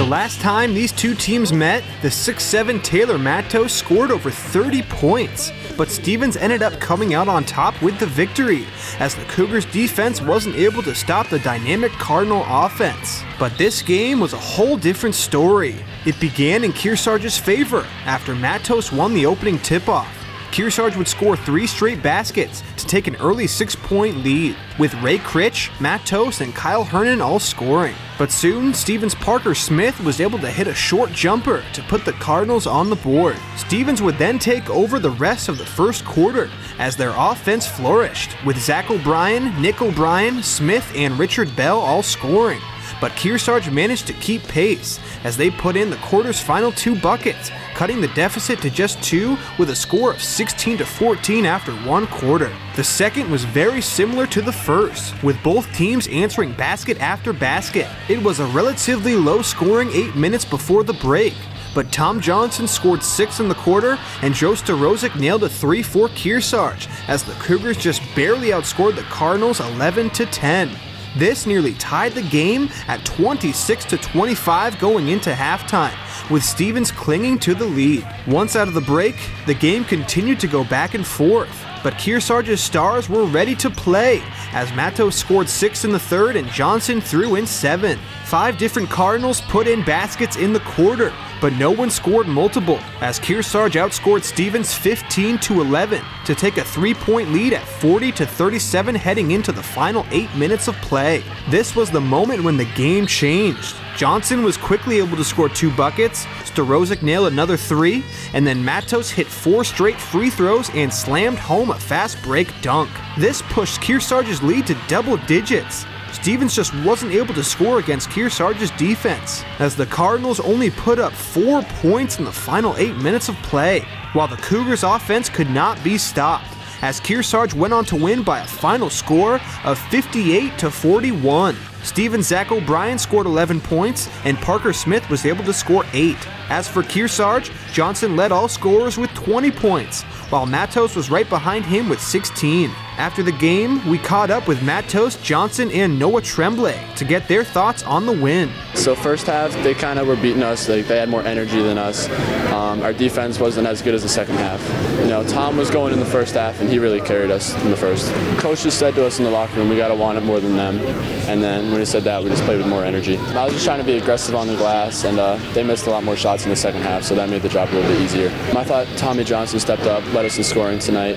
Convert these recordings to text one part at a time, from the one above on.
The last time these two teams met, the 6'7" Taylor Matos scored over 30 points, but Stevens ended up coming out on top with the victory, as the Cougars defense wasn't able to stop the dynamic Cardinal offense. But this game was a whole different story. It began in Kearsarge's favor after Matos won the opening tip-off. Kearsarge would score 3 straight baskets to take an early 6-point lead, with Ray Critch, Matos, and Kyle Hernan all scoring. But soon, Stevens' Parker Smith was able to hit a short jumper to put the Cardinals on the board. Stevens would then take over the rest of the first quarter as their offense flourished, with Zach O'Brien, Nick O'Brien, Smith, and Richard Bell all scoring. But Kearsarge managed to keep pace as they put in the quarter's final 2 buckets, cutting the deficit to just 2 with a score of 16-14 after 1 quarter. The second was very similar to the first, with both teams answering basket after basket. It was a relatively low-scoring 8 minutes before the break, but Tom Johnson scored 6 in the quarter, and Joe Starozic nailed a 3 for Kearsarge, as the Cougars just barely outscored the Cardinals 11-10. This nearly tied the game at 26-25 going into halftime, with Stevens clinging to the lead. Once out of the break, the game continued to go back and forth, but Kearsarge's stars were ready to play, as Matos scored 6 in the third and Johnson threw in 7. 5 different Cardinals put in baskets in the quarter, but no one scored multiple, as Kearsarge outscored Stevens 15-11 to take a 3-point lead at 40-37 heading into the final 8 minutes of play. This was the moment when the game changed. Johnson was quickly able to score 2 buckets, Starozic nailed another 3, and then Matos hit 4 straight free throws and slammed home a fast break dunk. This pushed Kearsarge's lead to double digits. Stevens just wasn't able to score against Kearsarge's defense, as the Cardinals only put up 4 points in the final 8 minutes of play, while the Cougars' offense could not be stopped, as Kearsarge went on to win by a final score of 58-41. Stevens' Zach O'Brien scored 11 points, and Parker Smith was able to score 8. As for Kearsarge, Johnson led all scorers with 20 points, while Matos was right behind him with 16. After the game, we caught up with Matos, Johnson, and Noah Tremblay to get their thoughts on the win. So first half, they kind of were beating us. They had more energy than us. Our defense wasn't as good as the second half. You know, Tom was going in the first half, and he really carried us in the first. Coach just said to us in the locker room, we got to want it more than them. And then when he said that, we just played with more energy. I was just trying to be aggressive on the glass, and they missed a lot more shots in the second half, so that made the job a little bit easier. I thought Tommy Johnson stepped up, led us in scoring tonight.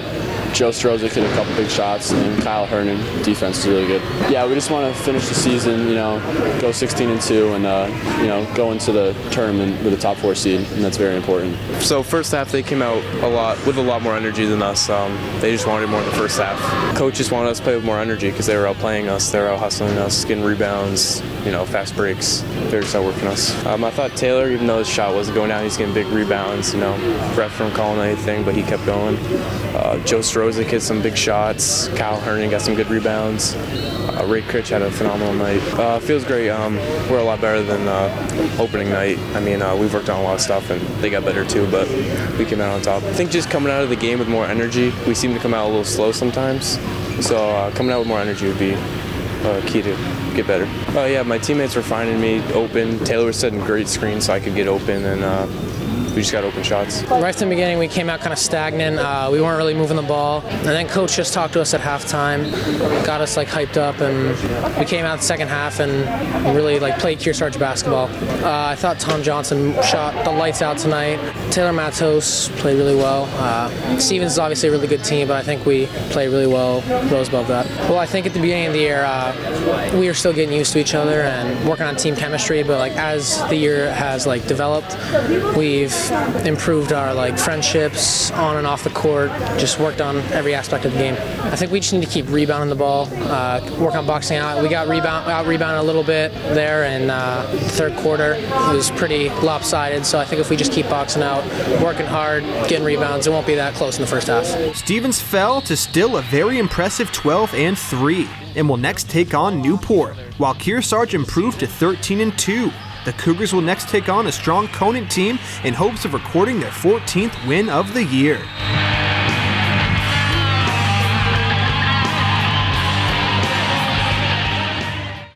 Joe Starozic hit a couple big shots, and Kyle Hernan, defense is really good. Yeah, we just want to finish the season, you know, go 16-2, and you know, go into the tournament with a top 4 seed, and that's very important. So first half, they came out with a lot more energy than us. They just wanted more in the first half. Coach just wanted us to play with more energy because they were outplaying us, they were out hustling us, getting rebounds, you know, fast breaks. They were just outworking us. I thought Taylor, even though his shot wasn't going down, he's getting big rebounds. You know, ref from calling anything, but he kept going. Joe Starozic hit some big shots. Kyle Hernan got some good rebounds. Ray Critch had a phenomenal night. Feels great. We're a lot better than opening night. I mean, we've worked on a lot of stuff, and they got better too, but we came out on top. I think just coming out of the game with more energy. We seem to come out a little slow sometimes, so coming out with more energy would be key to get better. Yeah, my teammates were finding me open. Taylor was setting great screens so I could get open, and we just got open shots. Right from the beginning, we came out kind of stagnant. We weren't really moving the ball. And then coach just talked to us at halftime, got us like hyped up, and we came out the second half and really like played Kearsarge basketball. I thought Tom Johnson shot the lights out tonight. Taylor Matos played really well. Stevens is obviously a really good team, but I think we played really well, rose above that. Well, I think at the beginning of the year, we were still getting used to each other and working on team chemistry, but like as the year has like developed, we've improved our like friendships on and off the court, just worked on every aspect of the game. I think we just need to keep rebounding the ball, work on boxing out. We got out-rebounded a little bit there in the third quarter. It was pretty lopsided, so I think if we just keep boxing out, working hard, getting rebounds, it won't be that close in the first half. Stevens fell to still a very impressive 12-3 and will next take on Newport, while Kearsarge improved to 13-2. The Cougars will next take on a strong Conant team in hopes of recording their 14th win of the year.